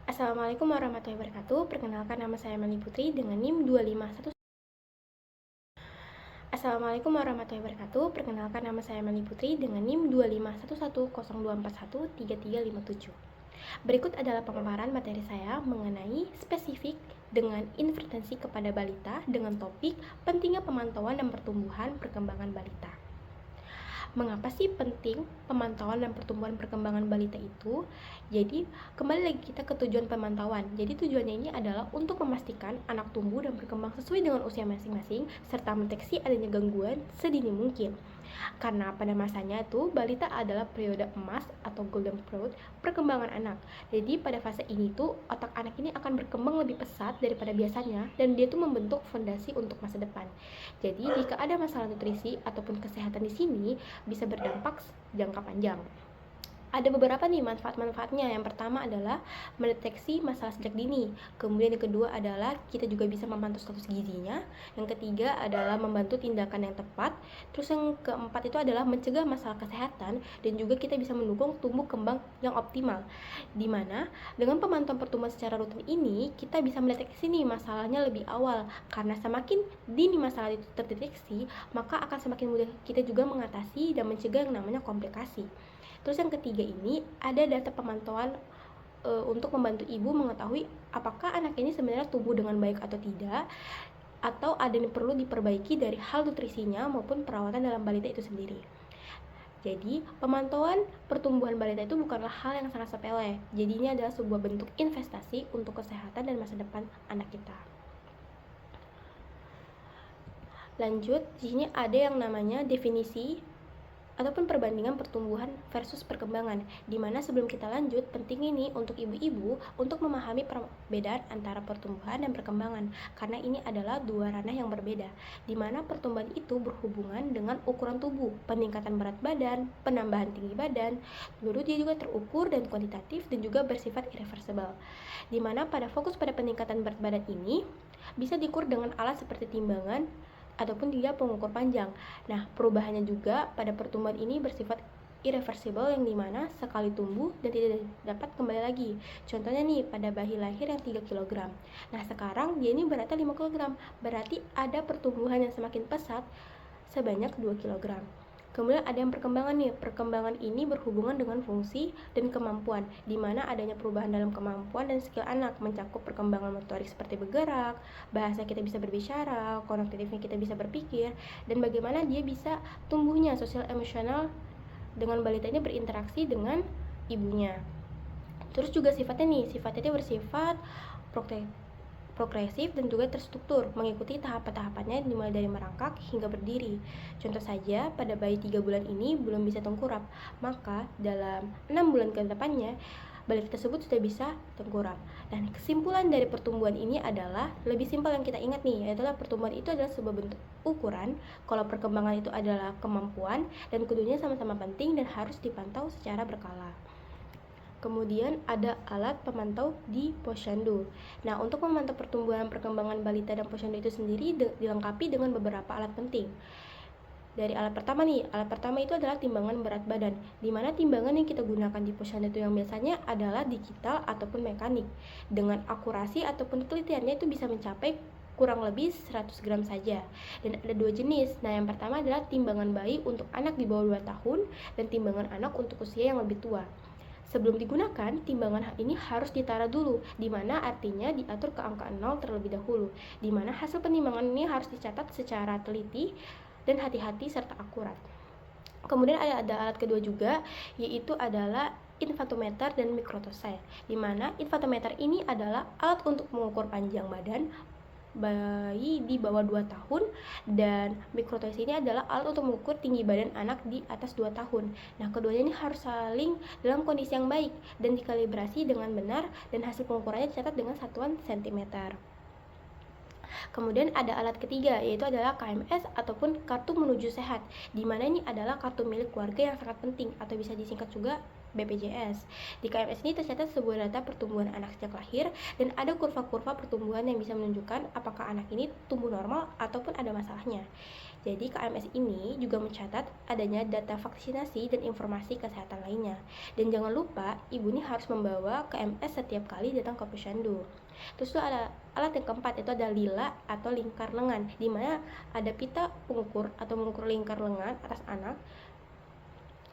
Assalamualaikum warahmatullahi wabarakatuh. Perkenalkan, nama saya Meli Putri dengan NIM 251. Assalamualaikum warahmatullahi wabarakatuh. Perkenalkan, nama saya Meli Putri dengan NIM 2511024133357. Berikut adalah pemaparan materi saya mengenai spesifik dengan intervensi kepada balita dengan topik pentingnya pemantauan dan pertumbuhan perkembangan balita. Mengapa sih penting pemantauan dan pertumbuhan perkembangan balita itu? Jadi, kembali lagi kita ke tujuan pemantauan. Jadi, tujuannya ini adalah untuk memastikan anak tumbuh dan berkembang sesuai dengan usia masing-masing, serta mendeteksi adanya gangguan sedini mungkin. Karena pada masanya itu, balita adalah periode emas atau golden period perkembangan anak. Jadi, pada fase ini tuh, otak anak ini akan berkembang lebih pesat daripada biasanya, dan dia tuh membentuk fondasi untuk masa depan. Jadi, jika ada masalah nutrisi ataupun kesehatan di sini, bisa berdampak jangka panjang. Ada beberapa nih manfaat-manfaatnya. Yang pertama adalah mendeteksi masalah sejak dini. Kemudian yang kedua adalah kita juga bisa memantau status gizinya. Yang ketiga adalah membantu tindakan yang tepat. Terus yang keempat itu adalah mencegah masalah kesehatan, dan juga kita bisa mendukung tumbuh kembang yang optimal. Dimana dengan pemantauan pertumbuhan secara rutin ini, kita bisa mendeteksi nih masalahnya lebih awal. Karena semakin dini masalah itu terdeteksi, maka akan semakin mudah kita juga mengatasi dan mencegah yang namanya komplikasi. Terus yang ketiga ini ada data pemantauan untuk membantu ibu mengetahui apakah anak ini sebenarnya tumbuh dengan baik atau tidak, atau ada yang perlu diperbaiki dari hal nutrisinya maupun perawatan dalam balita itu sendiri. Jadi, pemantauan pertumbuhan balita itu bukanlah hal yang sangat sepele. Jadi, ini adalah sebuah bentuk investasi untuk kesehatan dan masa depan anak kita. Lanjut, di sini ada yang namanya definisi ataupun perbandingan pertumbuhan versus perkembangan, dimana sebelum kita lanjut, penting ini untuk ibu-ibu untuk memahami perbedaan antara pertumbuhan dan perkembangan, karena ini adalah dua ranah yang berbeda, dimana pertumbuhan itu berhubungan dengan ukuran tubuh, peningkatan berat badan, penambahan tinggi badan, lalu dia juga terukur dan kuantitatif dan juga bersifat irreversible, dimana pada fokus pada peningkatan berat badan ini bisa diukur dengan alat seperti timbangan ataupun dia pengukur panjang. Nah, perubahannya juga pada pertumbuhan ini bersifat irreversible, yang dimana sekali tumbuh dan tidak dapat kembali lagi. Contohnya nih, pada bayi lahir yang 3 kg. Nah, sekarang dia ini beratnya 5 kg. Berarti ada pertumbuhan yang semakin pesat sebanyak 2 kg. Kemudian ada yang perkembangan nih. Perkembangan ini berhubungan dengan fungsi dan kemampuan, di mana adanya perubahan dalam kemampuan dan skill anak, mencakup perkembangan motorik seperti bergerak, bahasa kita bisa berbicara, kognitifnya kita bisa berpikir, dan bagaimana dia bisa tumbuhnya sosial emosional dengan balita ini berinteraksi dengan ibunya. Terus juga sifatnya bersifat progresif dan juga terstruktur, mengikuti tahapan-tahapannya dimulai dari merangkak hingga berdiri. Contoh saja, pada bayi 3 bulan ini belum bisa tengkurap, maka dalam 6 bulan ke depannya balita tersebut sudah bisa tengkurap. Dan kesimpulan dari pertumbuhan ini adalah lebih simpel yang kita ingat nih, yaitu pertumbuhan itu adalah sebuah bentuk ukuran, kalau perkembangan itu adalah kemampuan, dan keduanya sama-sama penting dan harus dipantau secara berkala. Kemudian ada alat pemantau di posyandu. Nah, untuk memantau pertumbuhan perkembangan balita dan posyandu itu sendiri dilengkapi dengan beberapa alat penting. Dari alat pertama itu adalah timbangan berat badan, di mana timbangan yang kita gunakan di posyandu itu yang biasanya adalah digital ataupun mekanik. Dengan akurasi ataupun telitiannya itu bisa mencapai kurang lebih 100 gram saja. Dan ada dua jenis. Nah, yang pertama adalah timbangan bayi untuk anak di bawah 2 tahun dan timbangan anak untuk usia yang lebih tua. Sebelum digunakan, timbangan ini harus ditara dulu, di mana artinya diatur ke angka 0 terlebih dahulu, di mana hasil penimbangan ini harus dicatat secara teliti dan hati-hati serta akurat. Kemudian ada alat kedua juga, yaitu adalah infatometer dan mikrotose, di mana infatometer ini adalah alat untuk mengukur panjang badan bayi di bawah 2 tahun, dan mikrotose ini adalah alat untuk mengukur tinggi badan anak di atas 2 tahun. Nah, keduanya ini harus saling dalam kondisi yang baik dan dikalibrasi dengan benar, dan hasil pengukurannya dicatat dengan satuan cm. Kemudian ada alat ketiga, yaitu adalah KMS ataupun kartu menuju sehat, di mana ini adalah kartu milik keluarga yang sangat penting, atau bisa disingkat juga BPJS. Di KMS ini tercatat sebuah data pertumbuhan anak sejak lahir dan ada kurva-kurva pertumbuhan yang bisa menunjukkan apakah anak ini tumbuh normal ataupun ada masalahnya. Jadi KMS ini juga mencatat adanya data vaksinasi dan informasi kesehatan lainnya. Dan jangan lupa, ibu ini harus membawa KMS setiap kali datang ke posyandu. Terus tuh ada alat yang keempat, itu ada lila atau lingkar lengan, di mana ada pita pengukur atau mengukur lingkar lengan atas anak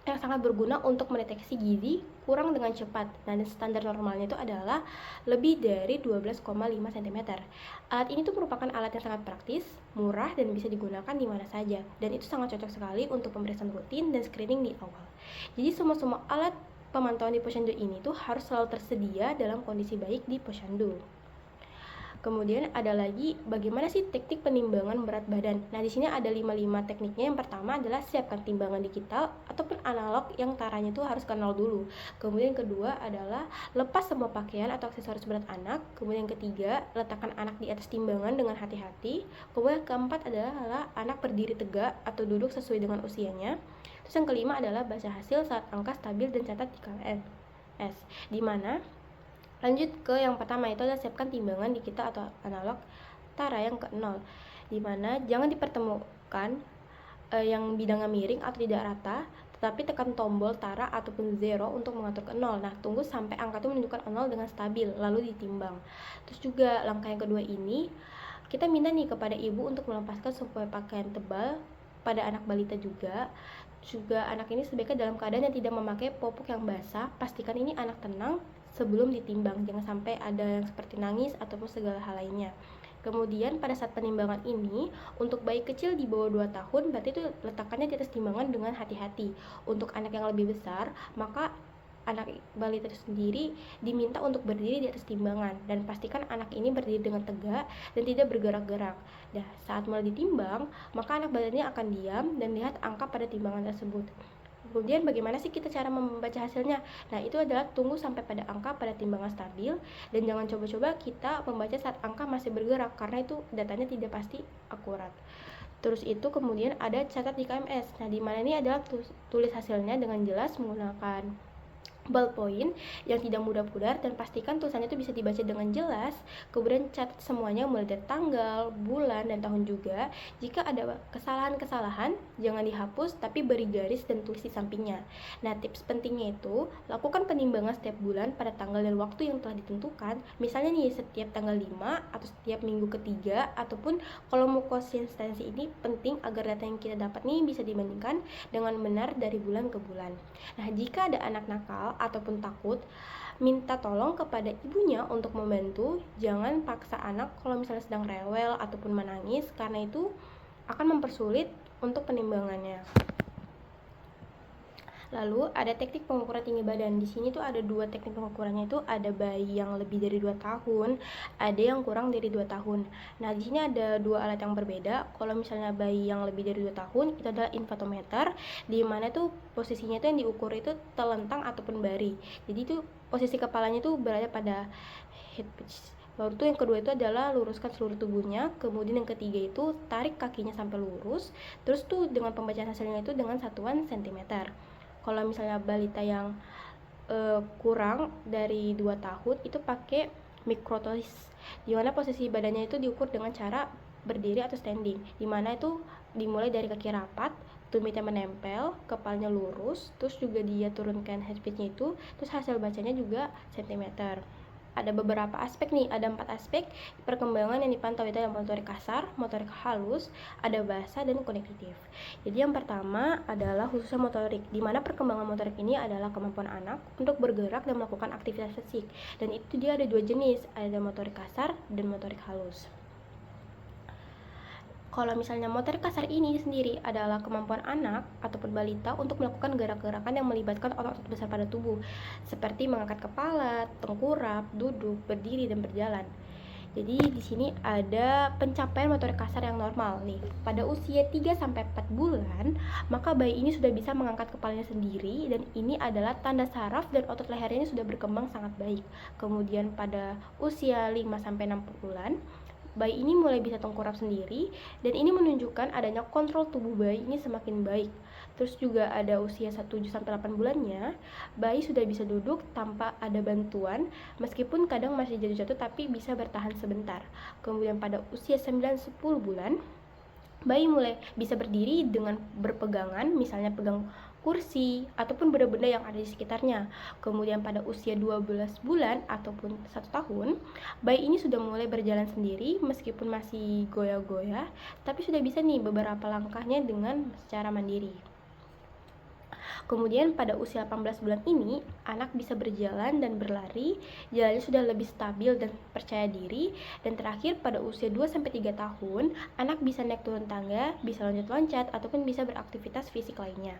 yang sangat berguna untuk mendeteksi gizi kurang dengan cepat. Nah, dan standar normalnya itu adalah lebih dari 12,5 cm. Alat ini tuh merupakan alat yang sangat praktis, murah, dan bisa digunakan di mana saja. Dan itu sangat cocok sekali untuk pemeriksaan rutin dan screening di awal. Jadi semua alat pemantauan di posyandu ini tuh harus selalu tersedia dalam kondisi baik di posyandu. Kemudian ada lagi bagaimana sih teknik penimbangan berat badan. Nah, di sini ada 5 tekniknya. Yang pertama adalah siapkan timbangan digital ataupun analog yang taranya itu harus kenal dulu. Kemudian yang kedua adalah lepas semua pakaian atau aksesoris berat anak. Kemudian yang ketiga, letakkan anak di atas timbangan dengan hati-hati. Kemudian yang keempat adalah anak berdiri tegak atau duduk sesuai dengan usianya. Terus yang kelima adalah baca hasil saat angka stabil dan catat di KMS. Di mana lanjut ke yang pertama, itu adalah siapkan timbangan digital atau analog tara yang ke-0, dimana jangan dipertemukan yang bidangnya miring atau tidak rata, tetapi tekan tombol tara ataupun 0 untuk mengatur ke 0. Nah, tunggu sampai angka itu menunjukkan 0 dengan stabil, lalu ditimbang. Terus juga langkah yang kedua ini, kita minta nih kepada ibu untuk melepaskan sebuah pakaian tebal pada anak balita juga. Anak ini sebaiknya dalam keadaan yang tidak memakai popok yang basah. Pastikan ini anak tenang sebelum ditimbang, jangan sampai ada yang seperti nangis ataupun segala hal lainnya. Kemudian pada saat penimbangan ini, untuk bayi kecil di bawah 2 tahun, berarti itu letakkannya di atas timbangan dengan hati-hati. Untuk anak yang lebih besar, maka anak balita itu sendiri diminta untuk berdiri di atas timbangan, dan pastikan anak ini berdiri dengan tegak dan tidak bergerak-gerak. Nah, saat mulai ditimbang, maka anak balita ini akan diam dan lihat angka pada timbangan tersebut. Kemudian bagaimana sih kita cara membaca hasilnya? Nah, itu adalah tunggu sampai pada angka pada timbangan stabil, dan jangan coba-coba kita membaca saat angka masih bergerak, karena itu datanya tidak pasti akurat. Terus itu kemudian ada catat di KMS. Nah, di mana ini adalah tulis hasilnya dengan jelas menggunakan ballpoint yang tidak mudah pudar, dan pastikan tulisannya itu bisa dibaca dengan jelas. Kemudian catat semuanya mulai dari tanggal, bulan, dan tahun juga. Jika ada kesalahan-kesalahan, jangan dihapus tapi beri garis dan tulis di sampingnya. Nah, tips pentingnya itu lakukan penimbangan setiap bulan pada tanggal dan waktu yang telah ditentukan. Misalnya nih, setiap tanggal 5 atau setiap minggu ketiga, ataupun kalau mau konsistensi ini penting agar data yang kita dapat nih bisa dibandingkan dengan benar dari bulan ke bulan. Nah, jika ada anak nakal ataupun takut, minta tolong kepada ibunya untuk membantu. Jangan paksa anak kalau misalnya sedang rewel ataupun menangis, karena itu akan mempersulit untuk penimbangannya. Lalu ada teknik pengukuran tinggi badan. Di sini tuh ada 2 teknik pengukurannya, itu ada bayi yang lebih dari 2 tahun, ada yang kurang dari 2 tahun. Nah, di sini ada 2 alat yang berbeda. Kalau misalnya bayi yang lebih dari 2 tahun, itu adalah infatometer, di mana tuh posisinya tuh yang diukur itu telentang ataupun bari. Jadi tuh posisi kepalanya tuh berada pada head pitch. Lalu tuh yang kedua itu adalah luruskan seluruh tubuhnya. Kemudian yang ketiga itu tarik kakinya sampai lurus. Terus tuh dengan pembacaan hasilnya itu dengan satuan sentimeter. Kalau misalnya balita yang kurang dari 2 tahun itu pakai mikrotosis, di mana posisi badannya itu diukur dengan cara berdiri atau standing, di mana itu dimulai dari kaki rapat, tumitnya menempel, kepalanya lurus, terus juga dia turunkan head pitch-nya itu, terus hasil bacanya juga sentimeter. Ada beberapa aspek nih, ada 4 aspek perkembangan yang dipantau, itu ada motorik kasar, motorik halus, ada bahasa, dan kognitif. Jadi yang pertama adalah khususnya motorik, di mana perkembangan motorik ini adalah kemampuan anak untuk bergerak dan melakukan aktivitas fisik, dan itu dia ada 2 jenis, ada motorik kasar dan motorik halus. Kalau misalnya motorik kasar ini sendiri adalah kemampuan anak ataupun balita untuk melakukan gerak-gerakan yang melibatkan otot-otot besar pada tubuh, seperti mengangkat kepala, tengkurap, duduk, berdiri, dan berjalan. Jadi di sini ada pencapaian motorik kasar yang normal nih. Pada usia 3-4 bulan, maka bayi ini sudah bisa mengangkat kepalanya sendiri, dan ini adalah tanda saraf dan otot lehernya sudah berkembang sangat baik. Kemudian pada usia 5-6 bulan, bayi ini mulai bisa tengkurap sendiri, dan ini menunjukkan adanya kontrol tubuh bayi ini semakin baik. Terus juga ada usia 1-8 bulannya, bayi sudah bisa duduk tanpa ada bantuan, meskipun kadang masih jatuh-jatuh tapi bisa bertahan sebentar. Kemudian pada usia 9-10 bulan, bayi mulai bisa berdiri dengan berpegangan, misalnya pegang kursi ataupun benda-benda yang ada di sekitarnya. Kemudian pada usia 12 bulan ataupun 1 tahun, bayi ini sudah mulai berjalan sendiri meskipun masih goyah-goyah, tapi sudah bisa nih beberapa langkahnya dengan secara mandiri. Kemudian pada usia 18 bulan ini, anak bisa berjalan dan berlari, jalannya sudah lebih stabil dan percaya diri. Dan terakhir pada usia 2-3 tahun, anak bisa naik turun tangga, bisa loncat-loncat, ataupun bisa beraktivitas fisik lainnya.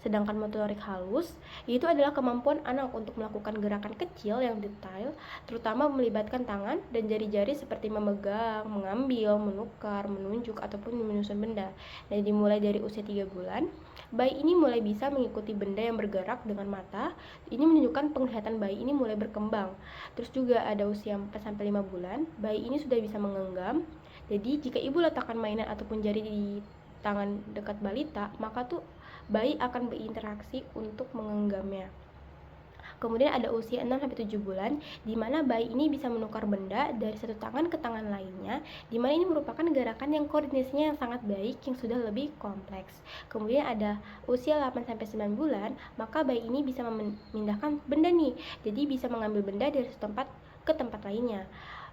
Sedangkan motorik halus, yaitu adalah kemampuan anak untuk melakukan gerakan kecil yang detail, terutama melibatkan tangan dan jari-jari seperti memegang, mengambil, menukar, menunjuk, ataupun menyusun benda. Dan dimulai dari usia 3 bulan, bayi ini mulai bisa mengikuti benda yang bergerak dengan mata. Ini menunjukkan penglihatan bayi ini mulai berkembang. Terus juga ada usia 4-5 bulan, bayi ini sudah bisa menggenggam. Jadi jika ibu letakkan mainan ataupun jari di tangan dekat balita, maka tuh bayi akan berinteraksi untuk mengenggamnya. Kemudian ada usia 6-7 bulan, di mana bayi ini bisa menukar benda dari satu tangan ke tangan lainnya, di mana ini merupakan gerakan yang koordinasinya yang sangat baik, yang sudah lebih kompleks. Kemudian ada usia 8-9 bulan, maka bayi ini bisa memindahkan benda nih, jadi bisa mengambil benda dari satu tempat ke tempat lainnya.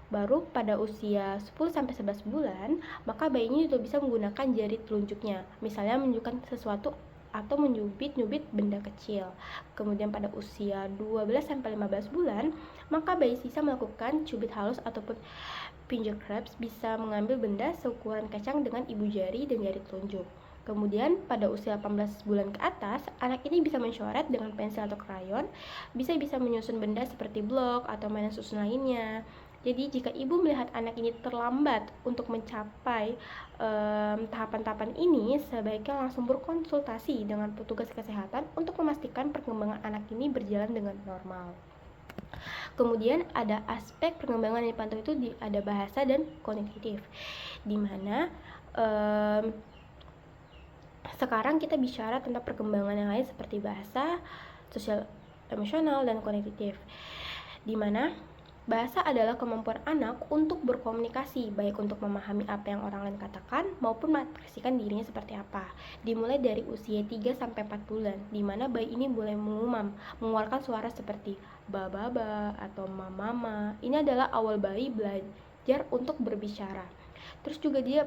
Baru pada usia 10-11 bulan, maka bayi ini sudah bisa menggunakan jari telunjuknya, misalnya menunjukkan sesuatu atau menyubit-nyubit benda kecil. Kemudian pada usia 12-15 bulan, maka bayi bisa melakukan cubit halus ataupun finger grabs, bisa mengambil benda seukuran kacang dengan ibu jari dan jari telunjuk. Kemudian pada usia 18 bulan ke atas, anak ini bisa mencoret dengan pensil atau krayon, bisa menyusun benda seperti blok atau mainan susun lainnya. Jadi jika ibu melihat anak ini terlambat untuk mencapai tahapan-tahapan ini, sebaiknya langsung berkonsultasi dengan petugas kesehatan untuk memastikan perkembangan anak ini berjalan dengan normal. Kemudian ada aspek perkembangan yang dipantau itu ada bahasa dan kognitif, dimana sekarang kita bicara tentang perkembangan yang lain seperti bahasa, sosial, emosional, dan kognitif, dimana bahasa adalah kemampuan anak untuk berkomunikasi, baik untuk memahami apa yang orang lain katakan maupun mengekspresikan dirinya seperti apa. Dimulai dari usia 3-4 bulan, di mana bayi ini boleh mengeluarkan suara seperti ba-ba-ba atau mama-mama. Ini adalah awal bayi belajar untuk berbicara. Terus juga dia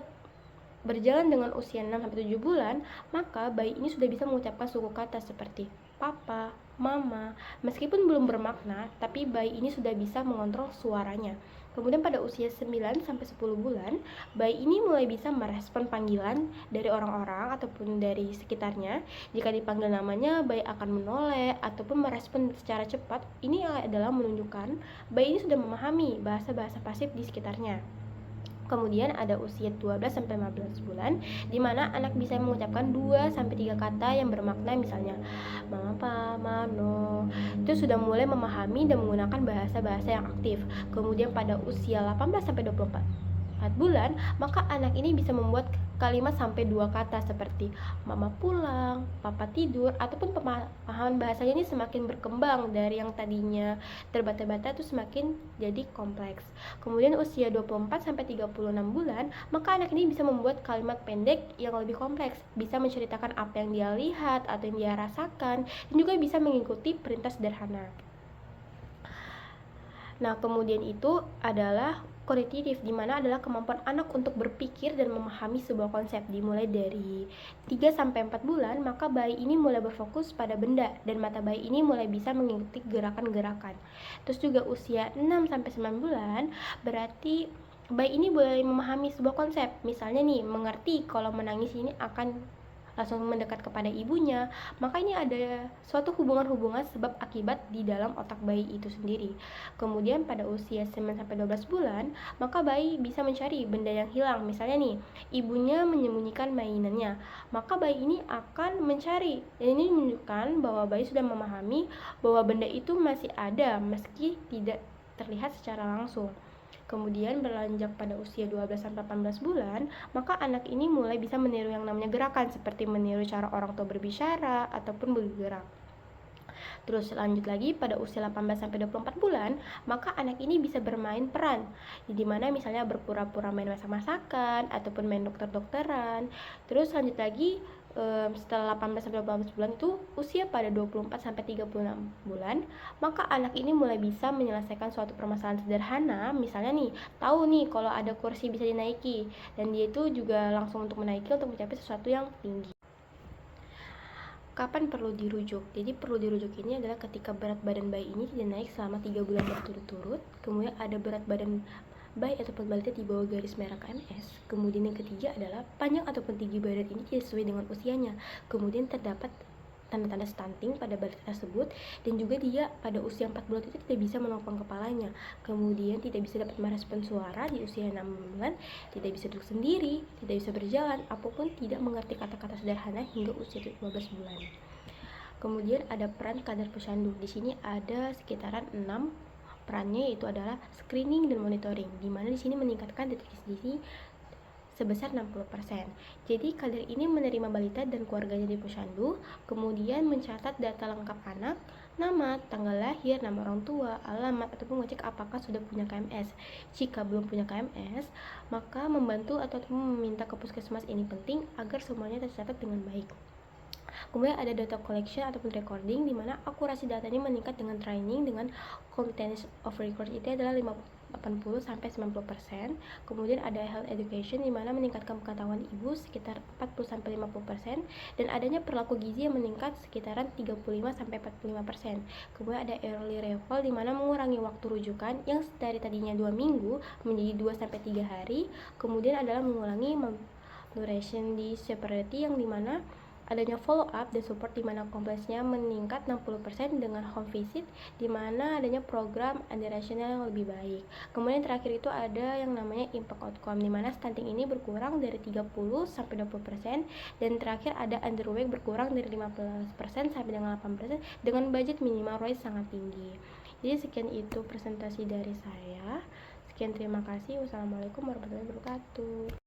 berjalan dengan usia 6-7 bulan, maka bayi ini sudah bisa mengucapkan suku kata seperti papa, mama. Meskipun belum bermakna, tapi bayi ini sudah bisa mengontrol suaranya. Kemudian pada usia 9-10 bulan, bayi ini mulai bisa merespon panggilan dari orang-orang ataupun dari sekitarnya. Jika dipanggil namanya, bayi akan menoleh ataupun merespon secara cepat. Ini adalah menunjukkan bayi ini sudah memahami bahasa-bahasa pasif di sekitarnya. Kemudian ada usia 12-15 bulan, di mana anak bisa mengucapkan 2-3 kata yang bermakna, misalnya mama, pa, ma, no. Itu sudah mulai memahami dan menggunakan bahasa-bahasa yang aktif. Kemudian pada usia 18-24 bulan, maka anak ini bisa membuat kalimat sampai 2 kata seperti mama pulang, papa tidur, ataupun pemahaman bahasanya ini semakin berkembang dari yang tadinya terbata-bata itu semakin jadi kompleks. Kemudian usia 24-36 bulan, maka anak ini bisa membuat kalimat pendek yang lebih kompleks, bisa menceritakan apa yang dia lihat atau yang dia rasakan, dan juga bisa mengikuti perintah sederhana. Nah, kemudian itu adalah kognitif, di mana adalah kemampuan anak untuk berpikir dan memahami sebuah konsep. Dimulai dari 3-4 bulan, maka bayi ini mulai berfokus pada benda dan mata bayi ini mulai bisa mengikuti gerakan-gerakan. Terus juga usia 6-9 bulan, berarti bayi ini boleh memahami sebuah konsep. Misalnya nih, mengerti kalau menangis ini akan langsung mendekat kepada ibunya, maka ini ada suatu hubungan-hubungan sebab akibat di dalam otak bayi itu sendiri. Kemudian pada usia 9-12 bulan, maka bayi bisa mencari benda yang hilang. Misalnya nih, ibunya menyembunyikan mainannya, maka bayi ini akan mencari. Dan ini menunjukkan bahwa bayi sudah memahami bahwa benda itu masih ada meski tidak terlihat secara langsung. Kemudian beranjak pada usia 12-18 bulan, maka anak ini mulai bisa meniru yang namanya gerakan, seperti meniru cara orang tua berbicara ataupun bergerak. Terus lanjut lagi pada usia 18-24 bulan, maka anak ini bisa bermain peran, di mana misalnya berpura-pura main masak-masakan ataupun main dokter-dokteran. Terus lanjut lagi setelah 18-18 bulan itu usia pada 24-36 bulan, maka anak ini mulai bisa menyelesaikan suatu permasalahan sederhana. Misalnya nih, tahu nih kalau ada kursi bisa dinaiki, dan dia itu juga langsung untuk menaiki untuk mencapai sesuatu yang tinggi. Kapan perlu dirujuk? Jadi perlu dirujuk ini adalah ketika berat badan bayi ini tidak naik selama 3 bulan berturut-turut, kemudian ada berat badan bayi ataupun balita di bawah garis merah KMS. Kemudian yang ketiga adalah panjang ataupun tinggi badan ini tidak sesuai dengan usianya. Kemudian terdapat tanda-tanda stunting pada balita tersebut, dan juga dia pada usia 4 bulan itu tidak bisa menopang kepalanya. Kemudian tidak bisa dapat merespon suara di usia 6 bulan, tidak bisa duduk sendiri, tidak bisa berjalan, apapun tidak mengerti kata-kata sederhana hingga usia 15 bulan. Kemudian ada peran kadar posyandu. Di sini ada sekitaran 6 perannya, yaitu adalah screening dan monitoring, di mana di sini meningkatkan deteksi dini sebesar 60%. Jadi kadar ini menerima balita dan keluarganya di posyandu, kemudian mencatat data lengkap anak, nama, tanggal lahir, nama orang tua, alamat, ataupun mengecek apakah sudah punya KMS. Jika belum punya KMS, maka membantu ataupun meminta ke puskesmas ini penting agar semuanya tercatat dengan baik. Kemudian ada data collection ataupun recording, di mana akurasi datanya meningkat dengan training, dengan competence of record itu adalah 80-90%. Kemudian ada health education, di mana meningkatkan pengetahuan ibu sekitar 40-50%, dan adanya perilaku gizi yang meningkat sekitaran 35-45%. Kemudian ada early reval, di mana mengurangi waktu rujukan yang dari tadinya 2 minggu menjadi 2-3 hari. Kemudian adalah mengurangi duration di severity, yang dimana adanya follow up dan support, di mana kompleksnya meningkat 60% dengan home visit, di mana adanya program duration yang lebih baik. Kemudian terakhir itu ada yang namanya impact outcome, di mana stunting ini berkurang dari 30-20%, dan terakhir ada underweight berkurang dari 15% sampai dengan 8% dengan budget minimal ROI sangat tinggi. Jadi sekian itu presentasi dari saya. Sekian, terima kasih. Wassalamualaikum warahmatullahi wabarakatuh.